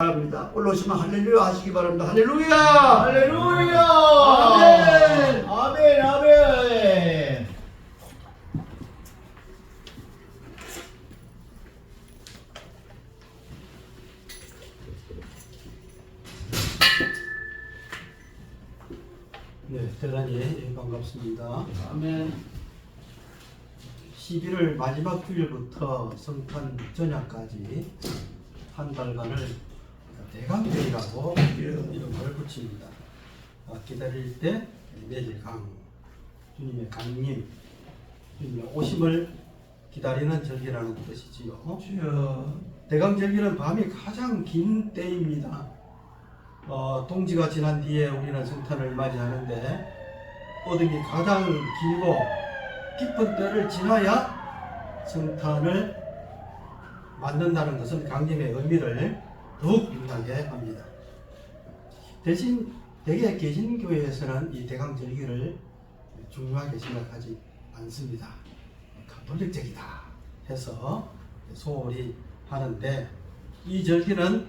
바랍니다. 올라오시면 할렐루야 하시기 바랍니다. 할렐루야! 할렐루야! 아멘! 아멘, 아멘! 네, 대단히 반갑습니다. 아멘. 11월 마지막 주일부터 성탄 전야까지 한 달간을 대강절이라고 이름을 붙입니다. 기다릴 때 내질 강, 주님의 강림, 주님의 오심을 기다리는 절기라는 뜻이지요. 주여. 대강절기는 밤이 가장 긴 때입니다. 동지가 지난 뒤에 우리는 성탄을 맞이하는데 어둠이 가장 길고 깊은 때를 지나야 성탄을 맞는다는 것은 강림의 의미를 더욱 빛나게 합니다. 대신 대개 개신교회에서는 이 대강절기를 중요하게 생각하지 않습니다. 가톨릭적이다 해서 소홀히 하는데, 이 절기는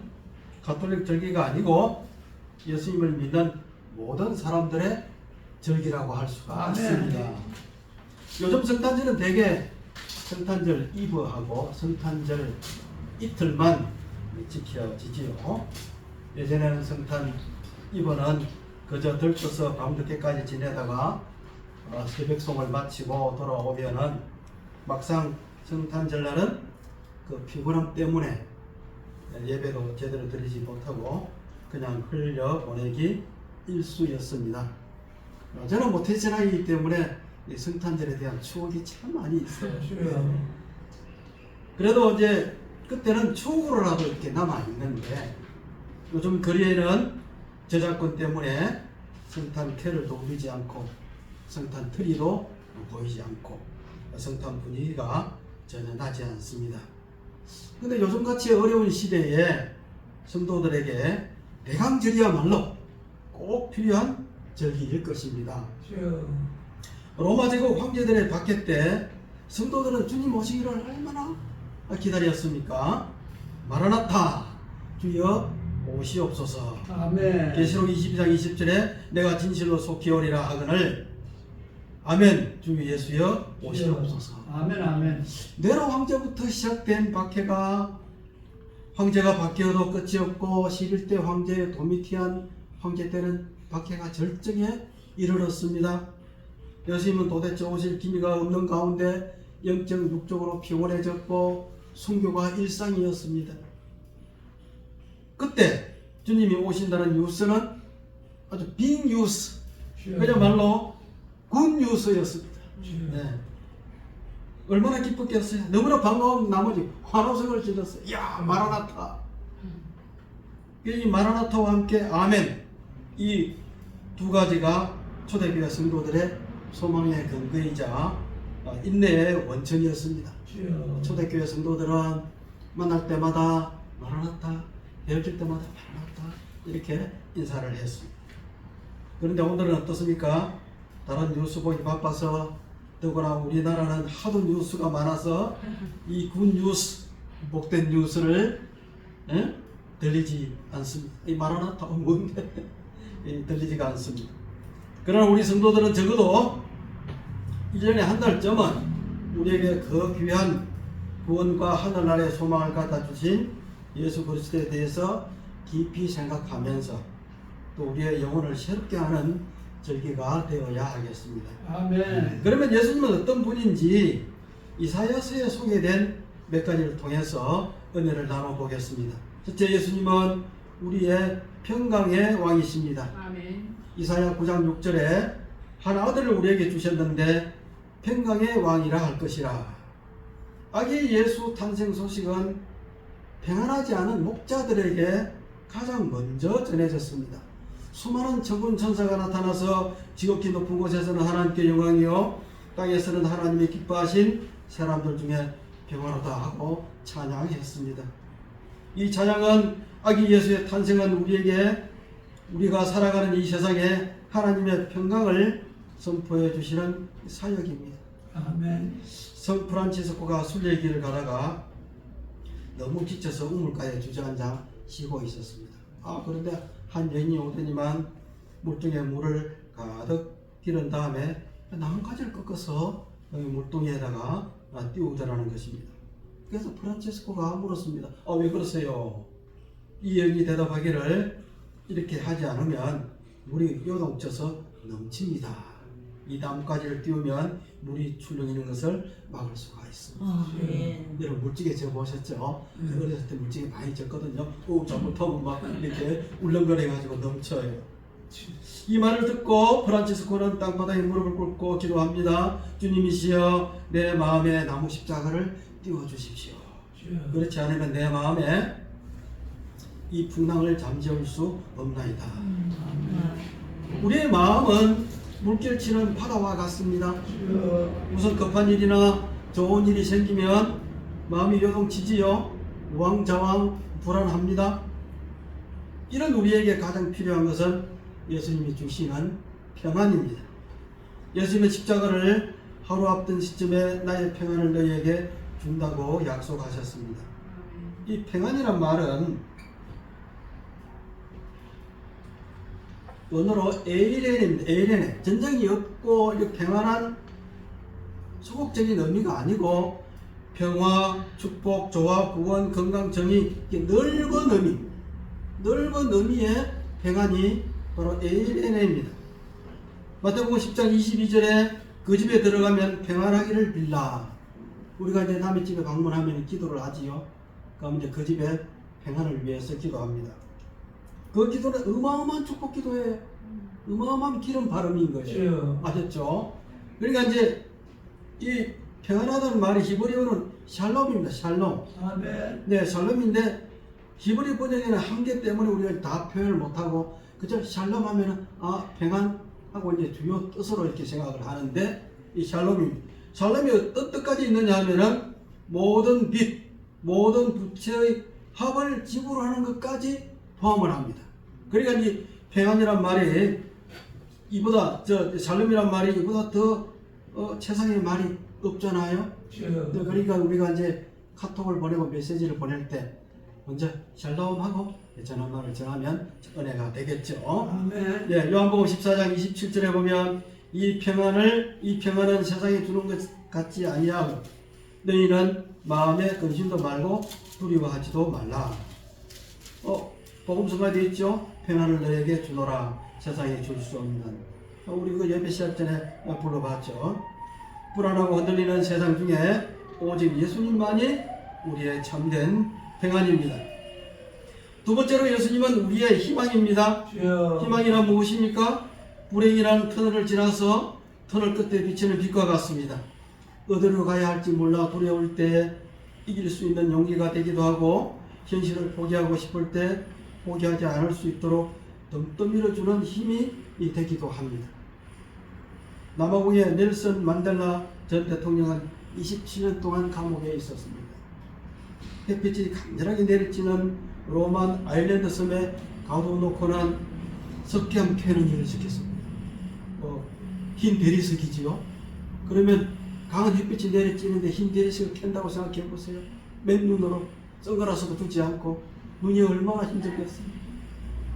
가톨릭 절기가 아니고 예수님을 믿는 모든 사람들의 절기라고 할 수가 있습니다. 요즘 성탄절은 대개 성탄절 이브하고 성탄절 이틀만 지켜지지요. 예전에는 성탄 이브는 그저 들떠서 밤늦게까지 지내다가 새벽송을 마치고 돌아오면은 막상 성탄절날은 그 피곤함 때문에 예배도 제대로 드리지 못하고 그냥 흘려 보내기 일쑤였습니다. 저는 모태신앙이기 때문에 이 성탄절에 대한 추억이 참 많이 있어요. 주여. 그래도 이제 그때는 추억으로라도 이렇게 남아 있는데, 요즘 거리에는 저작권 때문에 성탄 캐럴도 울리지 않고 성탄 트리도 보이지 않고 성탄 분위기가 전혀 나지 않습니다. 근데 요즘같이 어려운 시대에 성도들에게 대강절이야말로 꼭 필요한 절기일 것입니다. 주여. 로마 제국 황제들의 박해 때 성도들은 주님 오시기를 얼마나 기다렸습니까? 마라나타, 주여 오시옵소서. 아멘. 계시록 22장 20절에 내가 진실로 속히 오리라 하거늘 아멘, 주 예수여 오시옵소서. 아멘, 아멘. 네로 황제부터 시작된 박해가, 황제가 바뀌어도 끝이 없고 11대 황제 도미티안 황제 때는 박해가 절정에 이르렀습니다. 예수님은 도대체 오실 기미가 없는 가운데 영적 육적으로 피곤해졌고 순교가 일상이었습니다. 그때 주님이 오신다는 뉴스는 아주 빅 뉴스, 그야말로 굿 뉴스였습니다. 네. 얼마나 기뻤겠어요. 너무나 반가운 나머지 환호성을 질렀어요. 이야, 마라나타. 이 마라나타와 함께 아멘, 이 두 가지가 초대교회 성도들의 소망의 근거이자 인내의 원천이었습니다. 초대교회 성도들은 만날 때마다 마라나타, 헤어질 때마다 마라나타 이렇게 인사를 했습니다. 그런데 오늘은 어떻습니까? 다른 뉴스 보기 바빠서, 더구나 우리나라는 하도 뉴스가 많아서 이 굿 뉴스, 복된 뉴스를 들리지 않습니다. 이 마라나타 뭔데? 들리지가 않습니다. 그러나 우리 성도들은 적어도 1년에 한 달쯤은 우리에게 그 귀한 구원과 하늘나라의 소망을 갖다 주신 예수 그리스도에 대해서 깊이 생각하면서 또 우리의 영혼을 새롭게 하는 절기가 되어야 하겠습니다. 아멘. 그러면 예수님은 어떤 분인지 이사야서에 소개된 몇 가지를 통해서 은혜를 나눠보겠습니다. 첫째, 예수님은 우리의 평강의 왕이십니다. 아멘. 이사야 9장 6절에 한 아들을 우리에게 주셨는데 평강의 왕이라 할 것이라. 아기 예수 탄생 소식은 평안하지 않은 목자들에게 가장 먼저 전해졌습니다. 수많은 천군 천사가 나타나서 지극히 높은 곳에서는 하나님께 영광이요 땅에서는 하나님이 기뻐하신 사람들 중에 평화로다 하고 찬양했습니다. 이 찬양은 아기 예수의 탄생은 우리가 살아가는 이 세상에 하나님의 평강을 선포해 주시는 사역입니다. 아멘. 성 프란치스코가 순례길을 가다가 너무 지쳐서 우물가에 주저앉아 쉬고 있었습니다. 그런데 한 여인이 오더니만 물통에 물을 가득 기른 다음에 나뭇가지를 꺾어서 물통에다가 띄우자라는 것입니다. 그래서 프란체스코가 물었습니다. 왜 그러세요? 이 여인이 대답하기를 이렇게 하지 않으면 물이 요동쳐서 넘칩니다. 이 나뭇가지를 띄우면 물이 출렁이는 것을 막을 수가 있습니다. 여러분 물찌개 저 보셨죠? 어렸을 때 물찌개 많이 졌거든요. 잘못하면 막 이렇게 울렁거려가지고 넘쳐요. 이 말을 듣고 프란치스코는 땅바닥에 무릎을 꿇고 기도합니다. 주님이시여 내 마음에 나무 십자가를 띄워주십시오. 그렇지 않으면 내 마음에 이 풍랑을 잠재울 수 없나이다. 우리의 마음은 물결 치는 바다와 같습니다. 무슨 급한 일이나 좋은 일이 생기면 마음이 요동치지요. 우왕좌왕 불안합니다. 이런 우리에게 가장 필요한 것은 예수님이 주시는 평안입니다. 예수님의 십자가를 하루 앞둔 시점에 나의 평안을 너희에게 준다고 약속하셨습니다. 이 평안이란 말은 원어로 에이렌입니다. 에이렌에 전쟁이 없고 평안한 소극적인 의미가 아니고 평화, 축복, 조화, 구원, 건강, 정의 넓은 의미의 평안이 바로 에이렌입니다. 마태복음 10장 22절에 그 집에 들어가면 평안하기를 빌라. 우리가 이제 남의 집에 방문하면 기도를 하지요. 그럼 이제 그 집에 평안을 위해서 기도합니다. 그 기도는 어마어마한 축복 기도예요. 어마어마한 기름 발음인 거예요. 아셨죠? 그러니까 이제 이 평안하다는 말이 히브리어는 샬롬입니다. 샬롬. 아멘. 네, 샬롬인데 히브리 번역에는 한계 때문에 우리가 다 표현을 못하고 그저 샬롬 하면은 평안하고 이제 주요 뜻으로 이렇게 생각을 하는데 이 샬롬입니다. 샬롬이 어떤 뜻까지 있느냐 하면은 모든 빚, 모든 부채의 합을 지불하는 것까지 포함을 합니다. 그러니까 이 평안이란 말이 샬롬이란 말이 이보다 더 세상에 말이 없잖아요. 그러니까 우리가 이제 카톡을 보내고 메시지를 보낼 때 먼저 샬롬하고 전화말을 전하면 은혜가 되겠죠. 아멘. 네, 요한복음 14장 27절에 보면 이 평안은 세상에 주는 것 같지 아니하고 너희는 마음에 근심도 말고 두려워하지도 말라. 복음서가 되어 있죠. 평안을 너에게 주노라. 세상에 줄 수 없는. 우리 그 예배 시작 전에 불러봤죠. 불안하고 흔들리는 세상 중에 오직 예수님만이 우리의 참된 평안입니다. 두 번째로 예수님은 우리의 희망입니다. 희망이란 무엇입니까? 불행이라는 터널을 지나서 터널 끝에 비치는 빛과 같습니다. 어디로 가야 할지 몰라 두려울 때 이길 수 있는 용기가 되기도 하고 현실을 포기하고 싶을 때 포기하지 않을 수 있도록 덤덤 밀어주는 힘이 되기도 합니다. 남아공의 넬슨 만델라 전 대통령은 27년 동안 감옥에 있었습니다. 햇빛이 간절하게 내리쬐는 로만 아일랜드 섬에 가둬놓고는 석회암 캐는 일을 시켰습니다. 흰 대리석이지요. 그러면 강한 햇빛이 내리쬐는데 흰 대리석을 캔다고 생각해 보세요. 맨눈으로 선글라스도 두지 않고 눈이 얼마나 힘들겠습니까?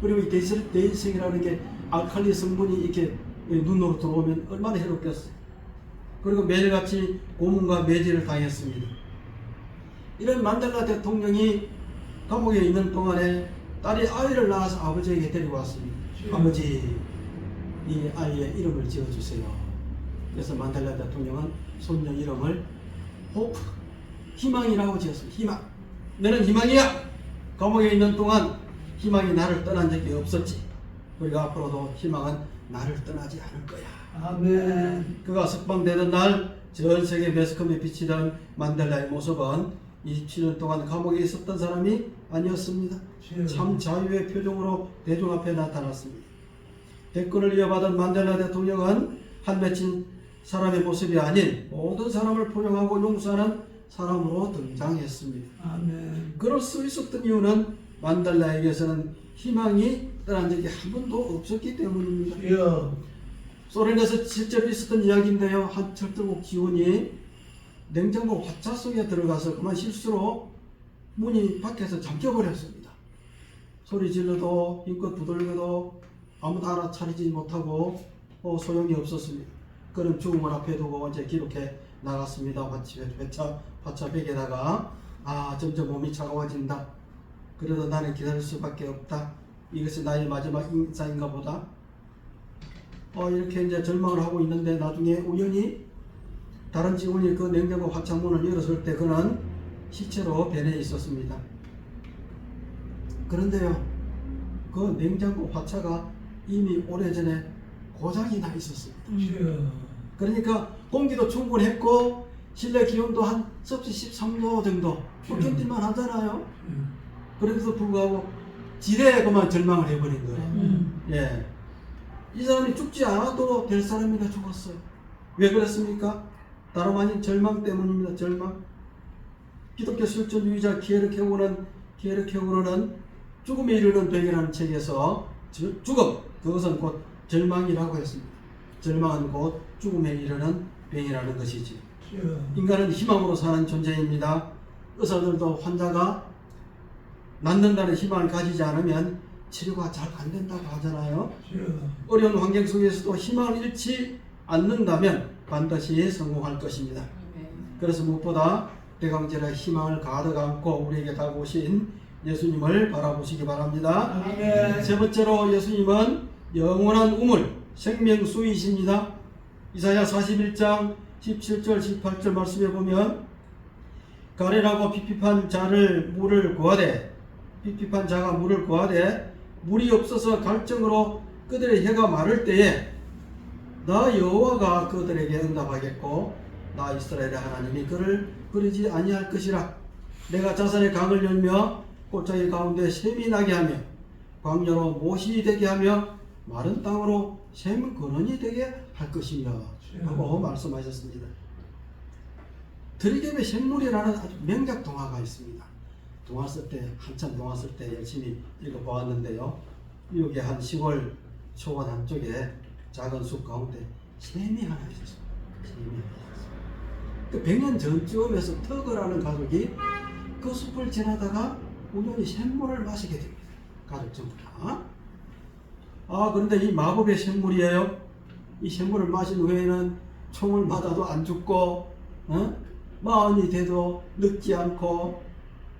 그리고 이 대리석이라는 게 알칼리 성분이 이렇게 눈으로 들어오면 얼마나 해롭겠어요. 그리고 매일같이 고문과 매질을 당했습니다. 이런 만델라 대통령이 감옥에 있는 동안에 딸이 아이를 낳아서 아버지에게 데리고 왔습니다. 아버지, 이 아이의 이름을 지어주세요. 그래서 만델라 대통령은 손녀 이름을 호프, 희망이라고 지었습니다. 희망. 너는 희망이야. 감옥에 있는 동안 희망이 나를 떠난 적이 없었지. 그리고 앞으로도 희망은 나를 떠나지 않을 거야. 아멘. 그가 석방되던 날 전 세계 매스컴에 비치던 만델라의 모습은 27년 동안 감옥에 있었던 사람이 아니었습니다. 참 자유의 표정으로 대중 앞에 나타났습니다. 대권을 이어받은 만델라 대통령은 한 맺힌 사람의 모습이 아닌 모든 사람을 포용하고 용서하는 사람으로 등장했습니다. 아멘. 그럴 수 있었던 이유는 만델라에게서는 희망이 떠난 적이 한 번도 없었기 때문입니다. 소련에서 실제로 있었던 이야기인데요. 한 철도국 직원이 냉장고 화차 속에 들어가서 그만 실수로 문이 밖에서 잠겨버렸습니다. 소리 질러도 힘껏 두들겨도 아무도 알아차리지 못하고 소용이 없었습니다. 그는 죽음을 앞에 두고 이제 기록해 나갔습니다. 화차벽에다가 점점 몸이 차가워진다. 그래도 나는 기다릴 수밖에 없다. 이것이 나의 마지막 인사인가 보다. 이렇게 이제 절망을 하고 있는데 나중에 우연히 다른 직원이 그 냉장고 화창문을 열었을 때 그는 시체로 변해 있었습니다. 그런데요, 그 냉장고 화차가 이미 오래전에 고장이 나 있었습니다. 그러니까 공기도 충분했고 실내 기온도 한 섭씨 13도 정도 견딜만 하잖아요. 그래도 불구하고 지레 그만 절망을 해버린 거예요. 예, 이 사람이 죽지 않아도 될 사람이가 죽었어요. 왜 그랬습니까? 다름 아닌 절망 때문입니다. 절망. 기독교 실존주의자 키에르케고르는 죽음에 이르는 배경이라는 책에서 죽음, 그것은 곧 절망이라고 했습니다. 절망은 곧 죽음에 이르는 병이라는 것이지. 인간은 희망으로 사는 존재입니다. 의사들도 환자가 낫는다는 희망을 가지지 않으면 치료가 잘 안 된다고 하잖아요. 어려운 환경 속에서도 희망을 잃지 않는다면 반드시 성공할 것입니다. 그래서 무엇보다 대강절에 희망을 가득 안고 우리에게 다가오신 예수님을 바라보시기 바랍니다. 세 번째로 예수님은 영원한 우물, 생명수이십니다. 이사야 41장 17절 18절 말씀에 보면 가련하고 핍핍한 자가 물을 구하되 물이 없어서 갈증으로 그들의 혀가 마를 때에 나 여호와가 그들에게 응답하겠고 나 이스라엘의 하나님이 그를 버리지 아니할 것이라. 내가 자산의 강을 열며 꽃자기 가운데 샘이 나게 하며 광야로 못이 되게 하며 마른 땅으로 샘 근원이 되게 할 것이며 하고 말씀하셨습니다. 드리겜의 샘물이라는 아주 명작 동화가 있습니다. 한참 동화 쓸 때 열심히 읽어보았는데요. 미국의 한 시골 초원 한쪽에 작은 숲 가운데 샘이 하나 있었습니다. 그 100년 전쯤에서 터그라는 가족이 그 숲을 지나다가 우연히 샘물을 마시게 됩니다. 가족 전부 다. 그런데 이 마법의 샘물이에요. 이 샘물을 마신 후에는 총을 맞아도 안 죽고 마흔이 돼도 늙지 않고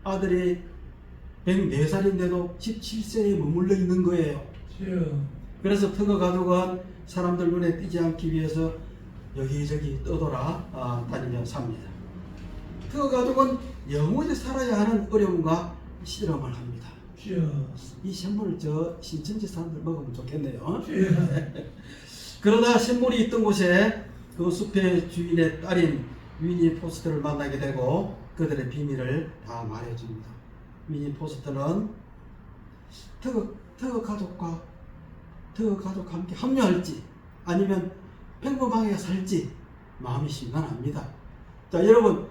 아들이 104살인데도 17세에 머물러 있는 거예요. 그래서 터거 가족은 사람들 눈에 띄지 않기 위해서 여기저기 떠돌아 다니며 삽니다. 터거 가족은 영원히 살아야 하는 어려움과 실험을 합니다. 이 샘물을 신천지 사람들 먹으면 좋겠네요. 그러다 샘물이 있던 곳에 그 숲의 주인의 딸인 위니 포스터를 만나게 되고 그들의 비밀을 다 말해줍니다. 위니 포스터는 터거 가족과 함께 합류할지 아니면 평범하게 살지 마음이 심란합니다. 자, 여러분,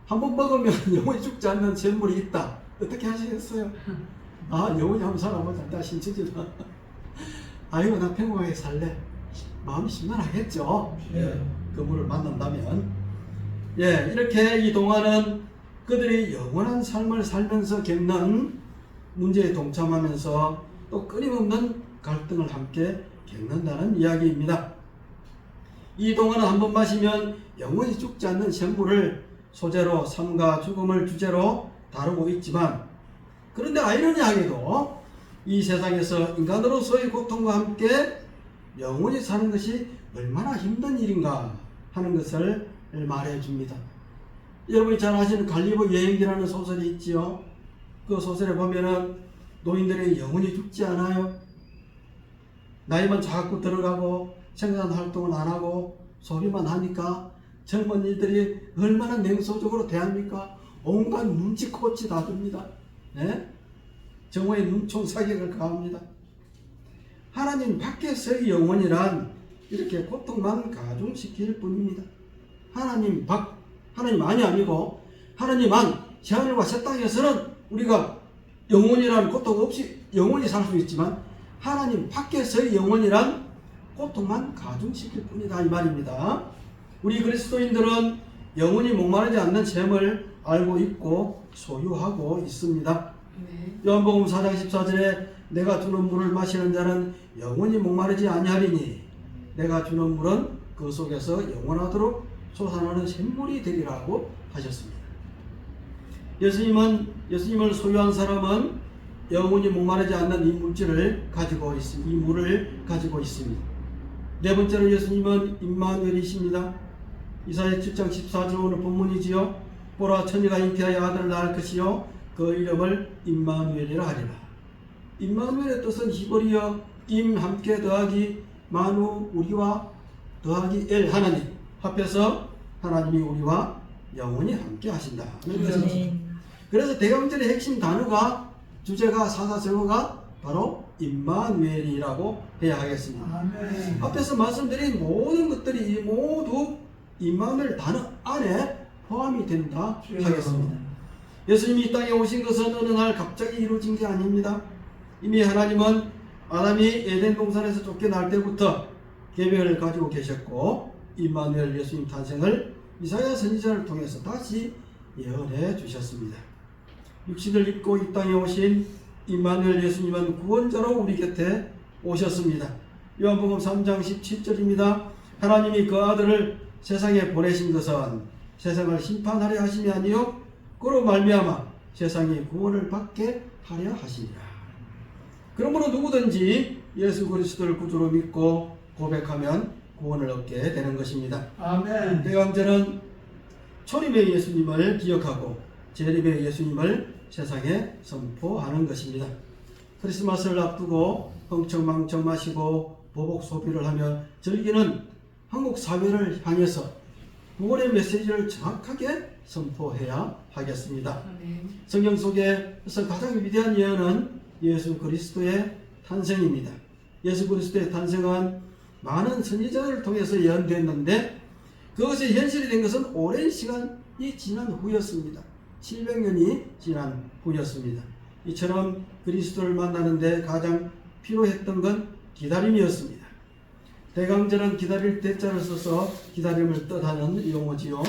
한번 먹으면 영원히 죽지 않는 샘물이 있다. 어떻게 하시겠어요? 영원히 한번 살아보자. 나 신천지다. 아이고, 나 평범하게 살래. 마음이 심란하겠죠. 그 물을 만난다면. 이렇게 이 동화는 그들이 영원한 삶을 살면서 겪는 문제에 동참하면서 또 끊임없는 갈등을 함께 겪는다는 이야기입니다. 이 동화는 한번 마시면 영원히 죽지 않는 샘물을 소재로 삶과 죽음을 주제로 다루고 있지만, 그런데 아이러니하게도 이 세상에서 인간으로서의 고통과 함께 영원히 사는 것이 얼마나 힘든 일인가 하는 것을 말해줍니다. 여러분이 잘 아시는 갈리버 여행기라는 소설이 있지요. 그 소설에 보면은 노인들이 영원히 죽지 않아요. 나이만 자꾸 들어가고 생산 활동을 안 하고 소비만 하니까 젊은이들이 얼마나 냉소적으로 대합니까? 온갖 눈치코치 다 줍니다. 정오의 눈총 사격을 가합니다. 하나님 밖에서의 영혼이란 이렇게 고통만 가중시킬 뿐입니다. 하나님만이 아니고 하나님만 새하늘과 새 땅에서는 우리가 영혼이란 고통 없이 영원히 살 수 있지만 하나님 밖에서의 영혼이란 고통만 가중시킬 뿐이다 이 말입니다. 우리 그리스도인들은 영원히 목마르지 않는 셈을 알고 있고 소유하고 있습니다. 요한복음 4장 14절에 내가 주는 물을 마시는 자는 영원히 목마르지 아니하리니 내가 주는 물은 그 속에서 영원하도록 솟아나는 샘물이 되리라고 하셨습니다. 예수님을 소유한 사람은 영원히 목마르지 않는 이 물질을 가지고 있습니다. 이 물을 가지고 있습니다. 네 번째로 예수님은 임마누엘이십니다. 이사야 7장 14절 오늘 본문이지요. 보라 처녀가 잉태하여 아들을 낳을 것이요 그 이름을 임마누엘이라 하리라. 임마누엘의 뜻은 히브리어 임 함께 더하기 마누 우리와 더하기 엘 하나님 합해서 하나님이 우리와 영원히 함께 하신다. 그래서 대강절의 핵심 단어가 주제가 사사성어가 바로 임마누엘이라고 해야 하겠습니다. 아멘. 앞에서 말씀드린 모든 것들이 모두 임마누엘 단어 안에 포함이 된다 하겠습니다. 예수님이 이 땅에 오신 것은 어느 날 갑자기 이루어진 게 아닙니다. 이미 하나님은 아담이 에덴 동산에서 쫓겨날 때부터 계획을 가지고 계셨고 임마누엘 예수님 탄생을 이사야 선지자를 통해서 다시 예언해 주셨습니다. 육신을 입고 이 땅에 오신 임마누엘 예수님은 구원자로 우리 곁에 오셨습니다. 요한복음 3장 17절입니다. 하나님이 그 아들을 세상에 보내신 것은 세상을 심판하려 하심이 아니요 그로 말미암아 세상이 구원을 받게 하려 하시니라. 그러므로 누구든지 예수 그리스도를 구주로 믿고 고백하면 구원을 얻게 되는 것입니다. 아멘. 대강절은 초림의 예수님을 기억하고 재림의 예수님을 세상에 선포하는 것입니다. 크리스마스를 앞두고 흥청망청 마시고 보복 소비를 하며 즐기는 한국 사회를 향해서 구원의 메시지를 정확하게 선포해야 하겠습니다. 성경 속에서 가장 위대한 예언은 예수 그리스도의 탄생입니다. 예수 그리스도의 탄생은 많은 선지자를 통해서 예언됐는데 그것이 현실이 된 것은 오랜 시간이 지난 후였습니다. 700년이 지난 후였습니다. 이처럼 그리스도를 만나는데 가장 필요했던 건 기다림이었습니다. 대강절은 기다릴 대자를 써서 기다림을 뜻하는 용어지요.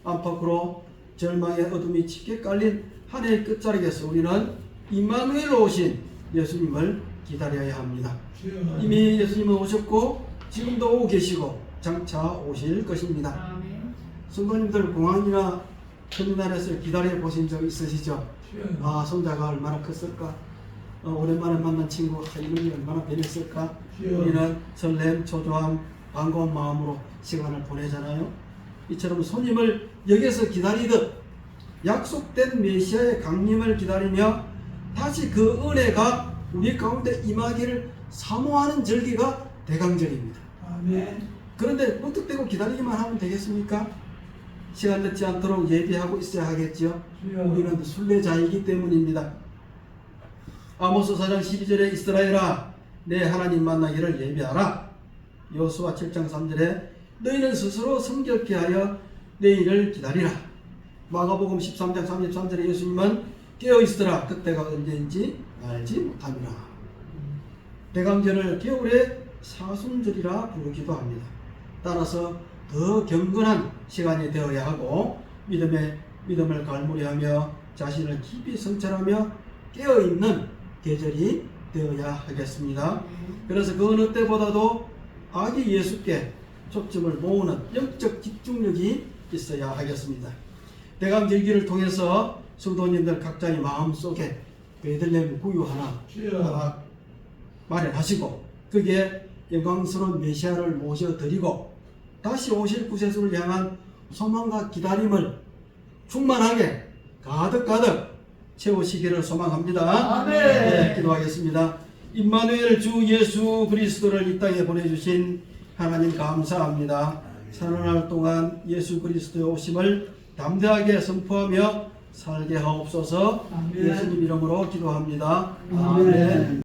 안팎으로 절망의 어둠이 짙게 깔린 한 해의 끝자락에서 우리는 임마누엘로 오신 예수님을 기다려야 합니다. 이미 예수님은 오셨고 지금도 오고 계시고 장차 오실 것입니다. 성도님들 공항이나 터미널에서 기다려 보신 적 있으시죠? 아, 손자가 얼마나 컸을까? 오랜만에 만난 친구가 이름이 얼마나 변했을까? 우리는 설렘, 초조함, 반가운 마음으로 시간을 보내잖아요. 이처럼 손님을 역에서 기다리듯 약속된 메시아의 강림을 기다리며 다시 그 은혜가 우리 가운데 임하기를 사모하는 절기가 대강절입니다. 아멘. 그런데 무턱대고 기다리기만 하면 되겠습니까? 시간 늦지 않도록 예비하고 있어야 하겠죠. 우리는 순례자이기 때문입니다. 아모스 4장 12절에 이스라엘아 내 하나님 만나기를 예비하라. 여호수아 7장 3절에 너희는 스스로 성결케 하여 내일을 기다리라. 마가복음 13장 33절에 예수님은 깨어있으라 그때가 언제인지 알지 못함이라. 대강절을 겨울의 사순절이라 부르기도 합니다. 따라서 더 경건한 시간이 되어야 하고 믿음을 갈무리하며 자신을 깊이 성찰하며 깨어있는 계절이 되어야 하겠습니다. 그래서 그 어느 때보다도 아기 예수께 초점을 모으는 영적 집중력이 있어야 하겠습니다. 대강절기를 통해서 성도님들 각자의 마음속에 베들레헴 구유 하나 마련하시고 거기에 영광스러운 메시아를 모셔드리고 다시 오실 구세주를 향한 소망과 기다림을 충만하게 가득 채우시기를 소망합니다. 아멘. 네, 기도하겠습니다. 임마누엘 주 예수 그리스도를 이 땅에 보내주신 하나님 감사합니다. 사는 날 동안 예수 그리스도의 오심을 담대하게 선포하며 살게 하옵소서. 아멘. 예수님 이름으로 기도합니다. 아멘.